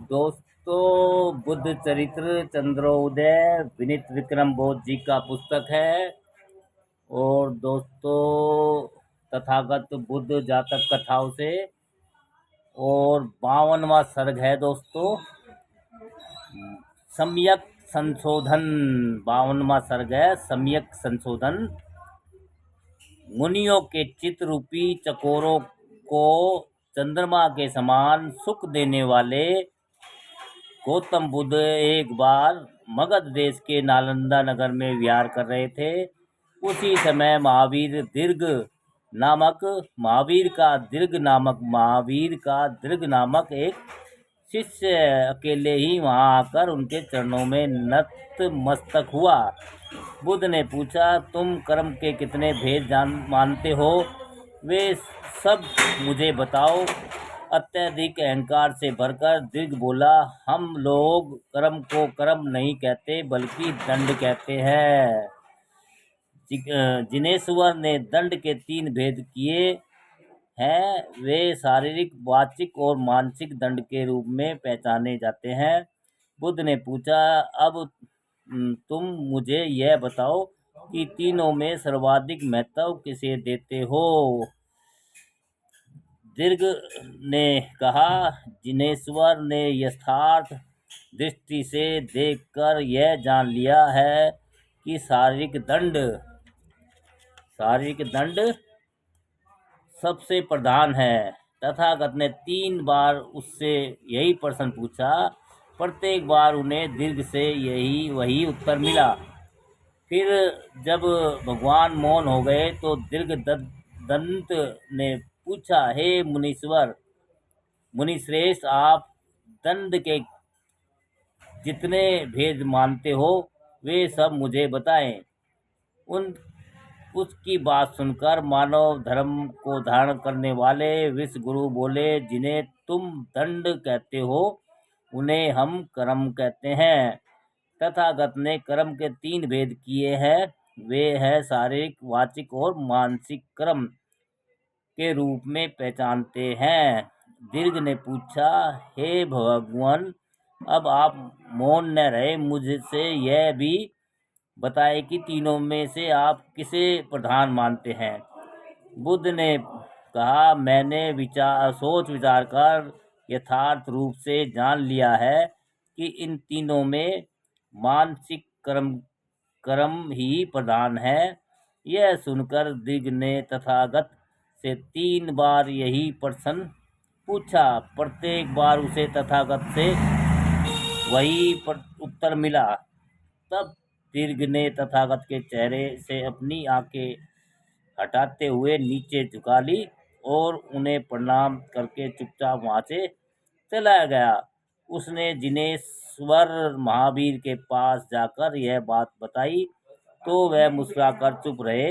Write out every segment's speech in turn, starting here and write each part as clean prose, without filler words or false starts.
दोस्तों, बुद्ध चरित्र चंद्रोदय विनीत विक्रम बोध जी का पुस्तक है। और दोस्तों, तथागत बुद्ध जातक कथाओं से और 52वां सर्ग है दोस्तों। सम्यक संशोधन। 52वां सर्ग है सम्यक संशोधन। मुनियों के चित्त रूपी चकोरों को चंद्रमा के समान सुख देने वाले गौतम बुद्ध एक बार मगध देश के नालंदा नगर में विहार कर रहे थे। उसी समय महावीर का दीर्घ नामक एक शिष्य अकेले ही वहां आकर उनके चरणों में नतमस्तक हुआ। बुद्ध ने पूछा, तुम कर्म के कितने भेद मानते हो? वे सब मुझे बताओ। अत्यधिक अहंकार से भरकर दीर्घ बोला, हम लोग कर्म को कर्म नहीं कहते बल्कि दंड कहते हैं। जिनेश्वर ने दंड के 3 भेद किए हैं। वे शारीरिक, वाचिक और मानसिक दंड के रूप में पहचाने जाते हैं। बुद्ध ने पूछा, अब तुम मुझे यह बताओ कि तीनों में सर्वाधिक महत्व किसे देते हो? दीर्घ ने कहा, जिनेश्वर ने यथार्थ दृष्टि से देखकर यह जान लिया है कि शारीरिक दंड सबसे प्रधान है। तथागत ने 3 बार उससे यही प्रश्न पूछा। प्रत्येक बार उन्हें दीर्घ से वही उत्तर मिला। फिर जब भगवान मौन हो गए तो दीर्घ दंत ने पूछा, हे मुनिश्रेष्ठ, आप दंड के जितने भेद मानते हो वे सब मुझे बताएं। उसकी बात सुनकर मानव धर्म को धारण करने वाले विश्व गुरु बोले, जिन्हें तुम दंड कहते हो उन्हें हम कर्म कहते हैं। तथागत ने कर्म के 3 भेद किए हैं। वे हैं शारीरिक, वाचिक और मानसिक कर्म के रूप में पहचानते हैं। दीर्घ ने पूछा, हे भगवान, अब आप मौन न रहे, मुझसे यह भी बताए कि तीनों में से आप किसे प्रधान मानते हैं? बुद्ध ने कहा, मैंने सोच विचार कर यथार्थ रूप से जान लिया है कि इन तीनों में मानसिक कर्म ही प्रधान है। यह सुनकर दीर्घ ने तथागत से 3 बार यही प्रश्न पूछा। प्रत्येक बार उसे तथागत से वही उत्तर मिला। तब दीर्घ ने तथागत के चेहरे से अपनी आंखें हटाते हुए नीचे झुका ली और उन्हें प्रणाम करके चुपचाप वहां से चला गया। उसने जिनेश्वर महावीर के पास जाकर यह बात बताई तो वह मुस्कुराकर चुप रहे।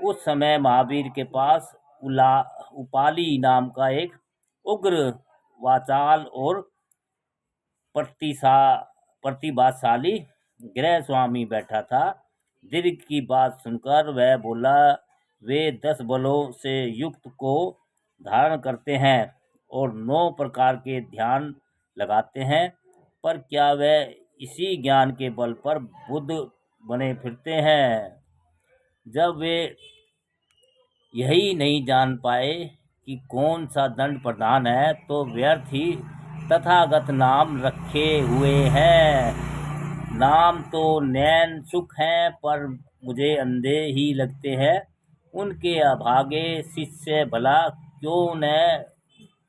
उस समय महावीर के पास उपाली नाम का एक उग्र, वाचाल और प्रतिभाशाली गृह स्वामी बैठा था। दीर्घ की बात सुनकर वह बोला, वे 10 बलों से युक्त को धारण करते हैं और 9 प्रकार के ध्यान लगाते हैं, पर क्या वे इसी ज्ञान के बल पर बुद्ध बने फिरते हैं? जब वे यही नहीं जान पाए कि कौन सा दंड प्रधान है तो व्यर्थ ही तथागत नाम रखे हुए हैं। नाम तो नैन सुख हैं, पर मुझे अंधे ही लगते हैं। उनके अभागे शिष्य भला क्यों न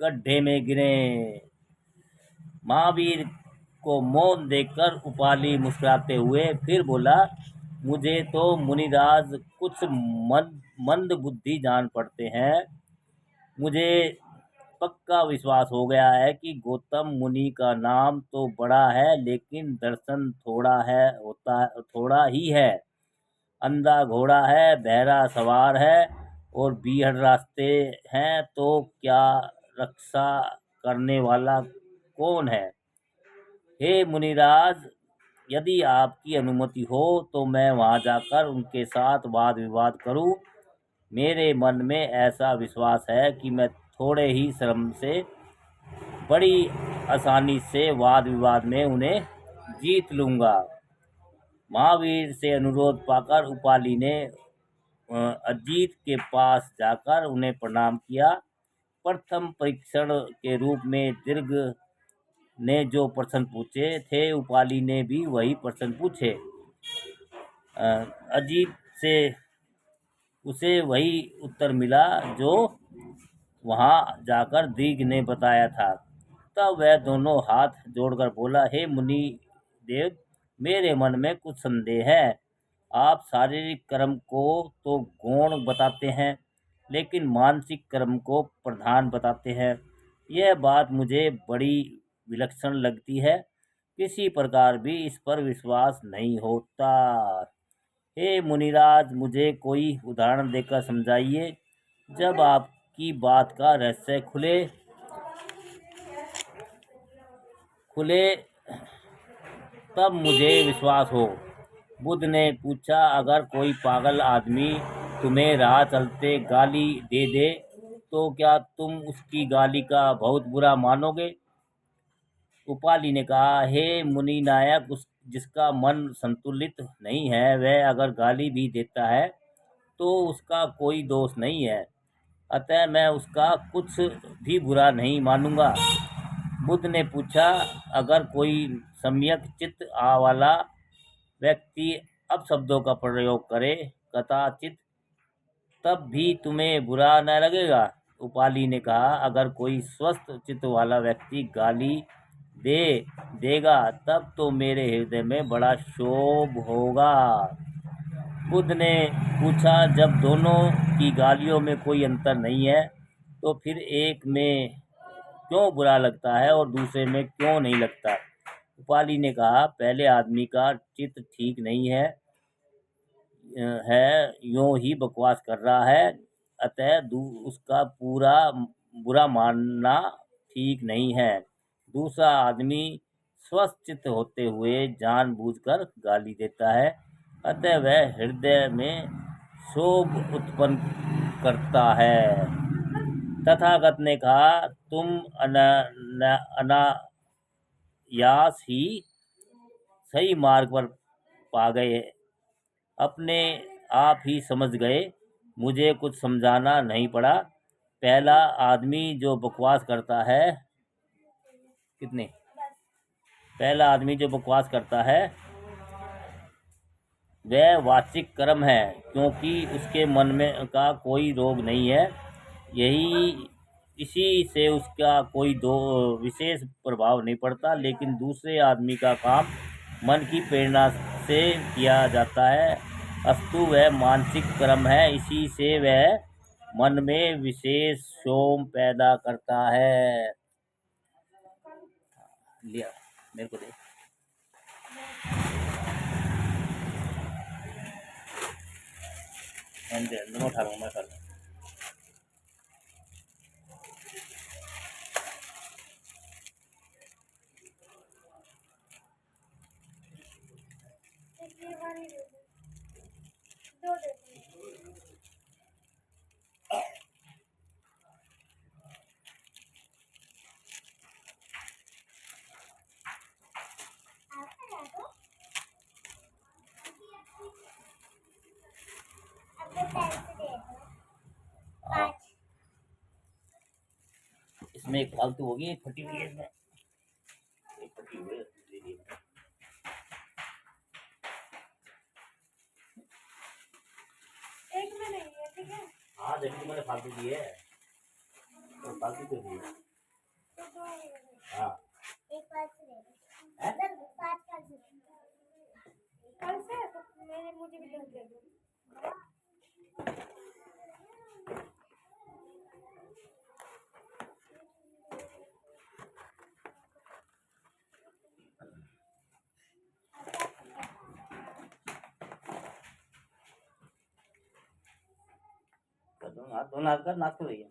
गड्ढे में गिरे। महावीर को मौन देखकर उपाली मुस्कुराते हुए फिर बोला, मुझे तो मुनिराज कुछ मंद बुद्धि जान पड़ते हैं। मुझे पक्का विश्वास हो गया है कि गौतम मुनि का नाम तो बड़ा है लेकिन दर्शन थोड़ा ही है। अंधा घोड़ा है, बहरा सवार है और बीहड़ रास्ते हैं, तो क्या रक्षा करने वाला कौन है? हे मुनिराज, यदि आपकी अनुमति हो तो मैं वहां जाकर उनके साथ वाद विवाद करूं। मेरे मन में ऐसा विश्वास है कि मैं थोड़े ही श्रम से बड़ी आसानी से वाद विवाद में उन्हें जीत लूँगा। महावीर से अनुरोध पाकर उपाली ने अजीत के पास जाकर उन्हें प्रणाम किया। प्रथम परीक्षण के रूप में दीर्घ ने जो प्रश्न पूछे थे, उपाली ने भी वही प्रश्न पूछे। अजीत से उसे वही उत्तर मिला जो वहां जाकर दीर्घ ने बताया था। तब वह दोनों हाथ जोड़कर बोला, हे मुनि देव, मेरे मन में कुछ संदेह है। आप शारीरिक कर्म को तो गौण बताते हैं, लेकिन मानसिक कर्म को प्रधान बताते हैं। यह बात मुझे बड़ी विलक्षण लगती है। किसी प्रकार भी इस पर विश्वास नहीं होता। हे मुनिराज, मुझे कोई उदाहरण देकर समझाइए। जब आपकी बात का रहस्य खुले तब मुझे विश्वास हो। बुद्ध ने पूछा, अगर कोई पागल आदमी तुम्हें राह चलते गाली दे दे तो क्या तुम उसकी गाली का बहुत बुरा मानोगे? उपाली ने कहा, हे मुनि नायक, जिसका मन संतुलित नहीं है, वह अगर गाली भी देता है तो उसका कोई दोष नहीं है, अतः मैं उसका कुछ भी बुरा नहीं मानूंगा। बुद्ध ने पूछा, अगर कोई सम्यक चित्त वाला व्यक्ति अपशब्दों का प्रयोग करे कदाचित, तब भी तुम्हें बुरा न लगेगा? उपाली ने कहा, अगर कोई स्वस्थ चित्त वाला व्यक्ति गाली देगा तब तो मेरे हृदय में बड़ा क्षोभ होगा। बुद्ध ने पूछा, जब दोनों की गालियों में कोई अंतर नहीं है तो फिर एक में क्यों बुरा लगता है और दूसरे में क्यों नहीं लगता? उपाली ने कहा, पहले आदमी का चित्त ठीक नहीं है, यूं ही बकवास कर रहा है, अतः उसका पूरा बुरा मानना ठीक नहीं है। दूसरा आदमी स्वस्थ चित्त होते हुए जानबूझकर गाली देता है, अतः वह हृदय में क्षोभ उत्पन्न करता है। तथागत ने कहा, तुम अनायास ही सही मार्ग पर पा गए, अपने आप ही समझ गए, मुझे कुछ समझाना नहीं पड़ा। पहला आदमी जो बकवास करता है वह वाचिक कर्म है, क्योंकि उसके मन में का कोई रोग नहीं है, इसी से उसका कोई विशेष प्रभाव नहीं पड़ता। लेकिन दूसरे आदमी का काम मन की प्रेरणा से किया जाता है, अस्तु वह मानसिक कर्म है, इसी से वह मन में विशेष शोम पैदा करता है। लिया मेरे को दे। मैं उठा लूँगा, मैं कर लूँगा। इसमें एक फालतू होगी, एक फटी हुई है, इसमें एक फटी हुई है, एक में नहीं है, ठीक है? हाँ देखो, मैंने फालतू दी है, तो फालतू क्यों दी है? हाँ एक बार से ले लो, कल से तो मुझे भी दे दो। दोनों हाथ कर, नाक तो भैया।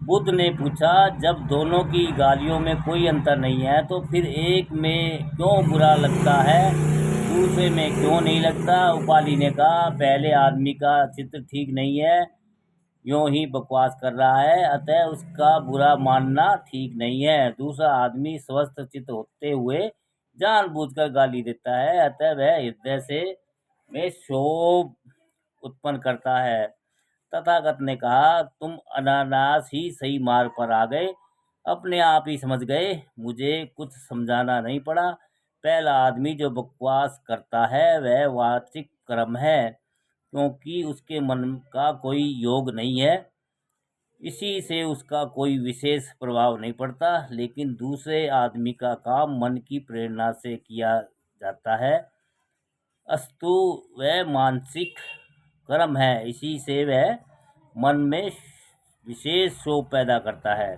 बुद्ध ने पूछा, जब दोनों की गालियों में कोई अंतर नहीं है तो फिर एक में क्यों बुरा लगता है, दूसरे में क्यों नहीं लगता। उपाली ने कहा, पहले आदमी का चित्र ठीक नहीं है, यूं ही बकवास कर रहा है, अतः उसका बुरा मानना ठीक नहीं है। दूसरा आदमी स्वस्थ चित्त होते हुए जानबूझकर गाली देता है, अतः वह हृदय से में क्षोभ उत्पन्न करता है। तथागत ने कहा, तुम अनायास ही सही मार्ग पर आ गए, अपने आप ही समझ गए, मुझे कुछ समझाना नहीं पड़ा। पहला आदमी जो बकवास करता है वह वाचिक कर्म है, क्योंकि उसके मन का कोई योग नहीं है, इसी से उसका कोई विशेष प्रभाव नहीं पड़ता। लेकिन दूसरे आदमी का काम मन की प्रेरणा से किया जाता है, अस्तु वह मानसिक कर्म है, इसी से वह मन में विशेष शोभ पैदा करता है।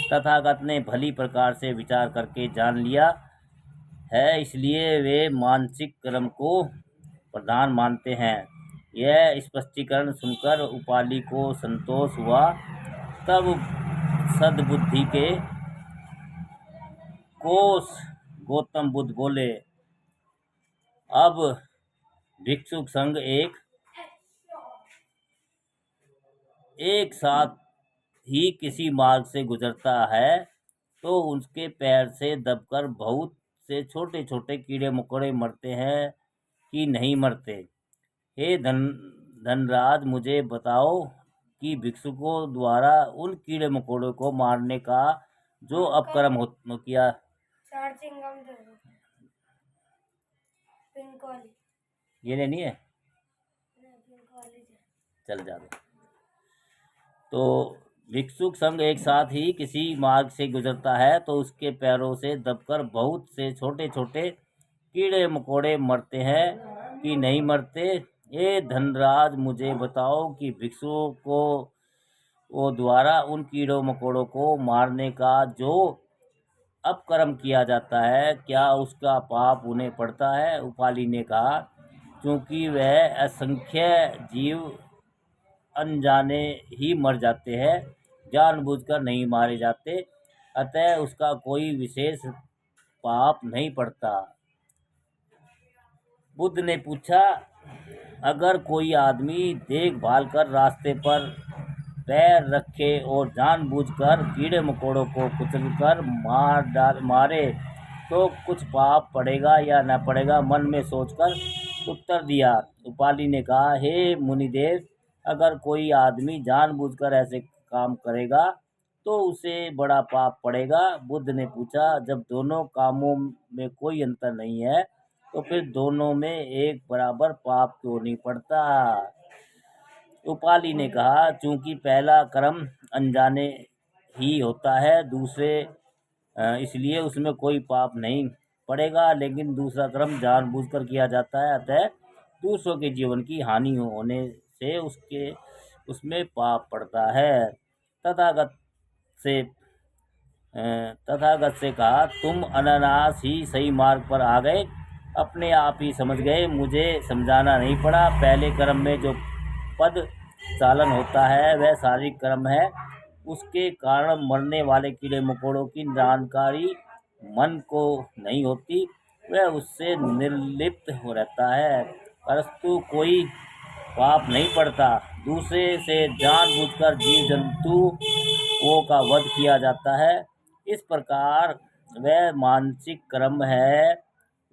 तथागत ने भली प्रकार से विचार करके जान लिया है, इसलिए वे मानसिक कर्म को प्रधान मानते हैं। यह स्पष्टीकरण सुनकर उपाली को संतोष हुआ। तब सद्बुद्धि के कोश गौतम बुद्ध बोले, अब भिक्षुक संघ एक साथ ही किसी मार्ग से गुजरता है तो उसके पैर से दबकर बहुत से छोटे छोटे कीड़े मकोड़े मरते हैं कि नहीं मरते। हे धनराज, मुझे बताओ कि भिक्षुकों द्वारा उन कीड़े मकोड़ों को मारने का जो अपकर्म किया। ये लेनी है, चल जा। तो भिक्षुक संघ एक साथ ही किसी मार्ग से गुजरता है तो उसके पैरों से दबकर बहुत से छोटे छोटे कीड़े मकोड़े मरते हैं कि नहीं मरते। ये धनराज, मुझे बताओ कि भिक्षुओं को द्वारा उन कीड़ों मकोड़ों को मारने का जो अपकर्म किया जाता है, क्या उसका पाप उन्हें पड़ता है। उपाली ने कहा, क्योंकि वह असंख्य जीव अनजाने ही मर जाते हैं, जानबूझकर नहीं मारे जाते, अतः उसका कोई विशेष पाप नहीं पड़ता। बुद्ध ने पूछा, अगर कोई आदमी देखभाल कर रास्ते पर पैर रखे और जानबूझकर कीड़े मकोड़ों को कुचलकर मारे तो कुछ पाप पड़ेगा या न पड़ेगा। मन में सोचकर उत्तर दिया। उपाली ने कहा, हे मुनिदेव, अगर कोई आदमी जानबूझकर ऐसे काम करेगा तो उसे बड़ा पाप पड़ेगा। बुद्ध ने पूछा, जब दोनों कामों में कोई अंतर नहीं है तो फिर दोनों में एक बराबर पाप क्यों नहीं पड़ता। उपाली ने कहा, चूंकि पहला कर्म अनजाने ही होता है, दूसरे इसलिए उसमें कोई पाप नहीं पड़ेगा, लेकिन दूसरा कर्म जानबूझकर किया जाता है, अतः दूसरों के जीवन की हानि होने से उसमें पाप पड़ता है। तथागत से कहा, तुम अनायास ही सही मार्ग पर आ गए, अपने आप ही समझ गए, मुझे समझाना नहीं पड़ा। पहले कर्म में जो पद चालन होता है वह शारीरिक कर्म है, उसके कारण मरने वाले कीड़े मकोड़ों की जानकारी मन को नहीं होती, वह उससे निर्लिप्त हो रहता है, परंतु कोई पाप नहीं पड़ता। दूसरे से जानबूझकर जीव जंतुओं का वध किया जाता है, इस प्रकार वह मानसिक कर्म है,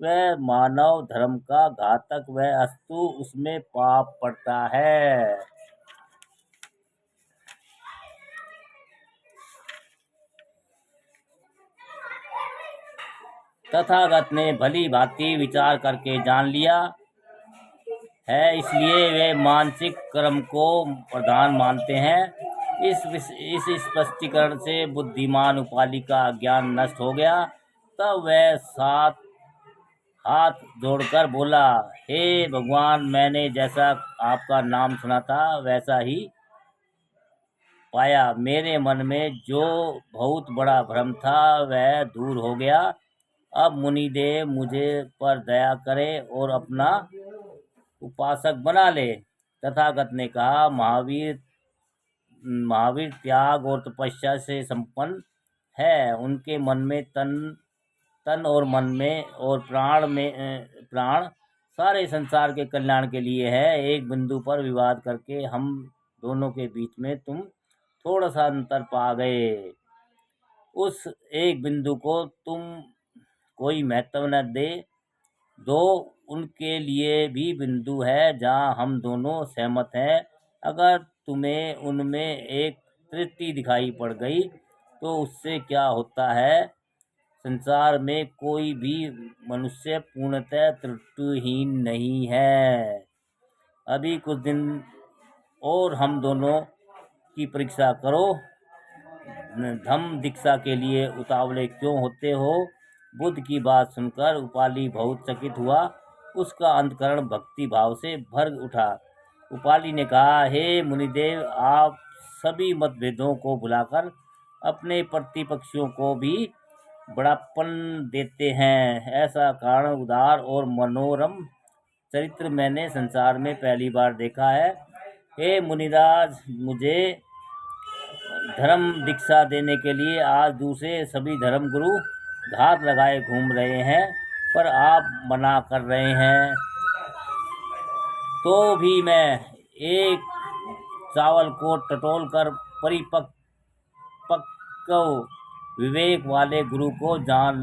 वह मानव धर्म का घातक, वह अस्तु उसमें पाप पड़ता है। तथागत ने भली भांति विचार करके जान लिया है, इसलिए वे मानसिक कर्म को प्रधान मानते हैं। इस स्पष्टीकरण से बुद्धिमान उपाली का ज्ञान नष्ट हो गया। तब वह सात हाथ जोड़कर बोला, हे भगवान, मैंने जैसा आपका नाम सुना था वैसा ही पाया। मेरे मन में जो बहुत बड़ा भ्रम था वह दूर हो गया। अब मुनिदेव मुझे पर दया करे और अपना उपासक बना ले। तथागत ने कहा, महावीर, महावीर त्याग और तपस्या से संपन्न है। उनके मन में तन और मन में और प्राण सारे संसार के कल्याण के लिए है। एक बिंदु पर विवाद करके हम दोनों के बीच में तुम थोड़ा सा अंतर पा गए। उस एक बिंदु को तुम कोई महत्व न दो, उनके लिए भी बिंदु है जहाँ हम दोनों सहमत हैं। अगर तुम्हें उनमें एक त्रुटि दिखाई पड़ गई तो उससे क्या होता है? संसार में कोई भी मनुष्य पूर्णतः त्रुटिहीन नहीं है। अभी कुछ दिन और हम दोनों की परीक्षा करो। धम्म दीक्षा के लिए उतावले क्यों होते हो? बुद्ध की बात सुनकर उपाली बहुत चकित हुआ। उसका अंतकरण भक्ति भाव से भर उठा। उपाली ने कहा, हे मुनिदेव, आप सभी मतभेदों को भुलाकर अपने प्रतिपक्षियों को भी बड़ापन देते हैं। ऐसा कारण उदार और मनोरम चरित्र मैंने संसार में पहली बार देखा है। हे मुनिराज, मुझे धर्म दीक्षा देने के लिए आज दूसरे सभी धर्म गुरु घात लगाए घूम रहे हैं, पर आप मना कर रहे हैं। तो भी मैं एक चावल को टटोल कर परिपक्व विवेक वाले गुरु को जान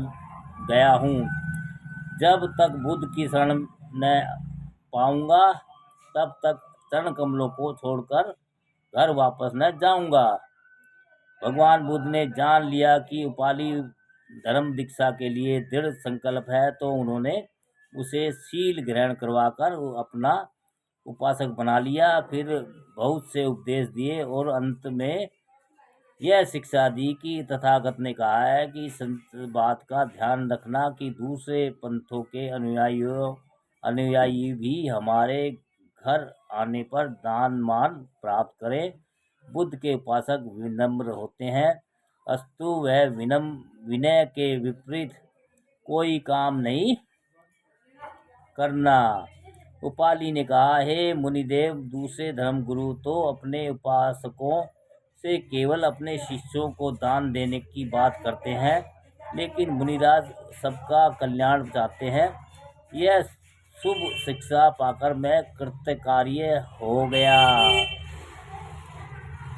गया हूँ। जब तक बुद्ध की शरण न पाऊंगा तब तक चरण कमलों को छोड़कर घर वापस न जाऊंगा। भगवान बुद्ध ने जान लिया कि उपाली धर्म दीक्षा के लिए दृढ़ संकल्प है, तो उन्होंने उसे शील ग्रहण करवाकर अपना उपासक बना लिया। फिर बहुत से उपदेश दिए और अंत में यह शिक्षा दी कि तथागत ने कहा है कि इस बात का ध्यान रखना कि दूसरे पंथों के अनुयायी भी हमारे घर आने पर दान मान प्राप्त करें। बुद्ध के उपासक विनम्र होते हैं, अस्तु वह विनय के विपरीत कोई काम नहीं करना। उपाली ने कहा, हे मुनिदेव, दूसरे धर्म गुरु तो अपने उपासकों से केवल अपने शिष्यों को दान देने की बात करते हैं, लेकिन मुनिराज सबका कल्याण चाहते हैं। यह शुभ शिक्षा पाकर मैं कृतकार्य हो गया।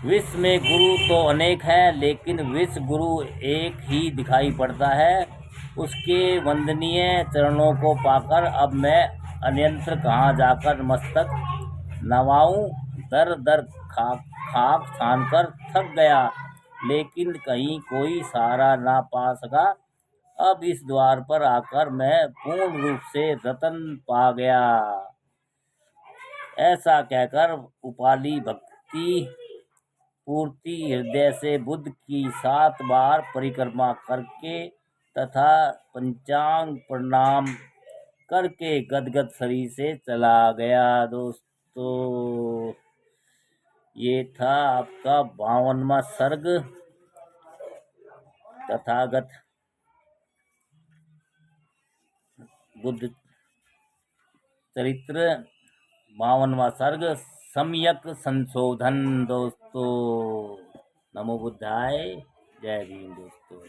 विश्व में गुरु तो अनेक हैं, लेकिन विश्व गुरु एक ही दिखाई पड़ता है। उसके वंदनीय चरणों को पाकर अब मैं अन्यत्र कहाँ जाकर मस्तक नवाऊं। दर दर खाक छानकर थक गया, लेकिन कहीं कोई सहारा ना पा सका। अब इस द्वार पर आकर मैं पूर्ण रूप से रतन पा गया। ऐसा कहकर उपाली भक्ति पूर्ति हृदय से बुद्ध की 7 बार परिक्रमा करके तथा पंचांग प्रणाम करके गदगद शरीर से चला गया। दोस्तों, ये था आपका 52वां सर्ग, तथागत बुद्ध चरित्र 52वां सर्ग, सम्यक संशोधन। दोस्तों, नमो बुद्धाय, जय भीम दोस्तों।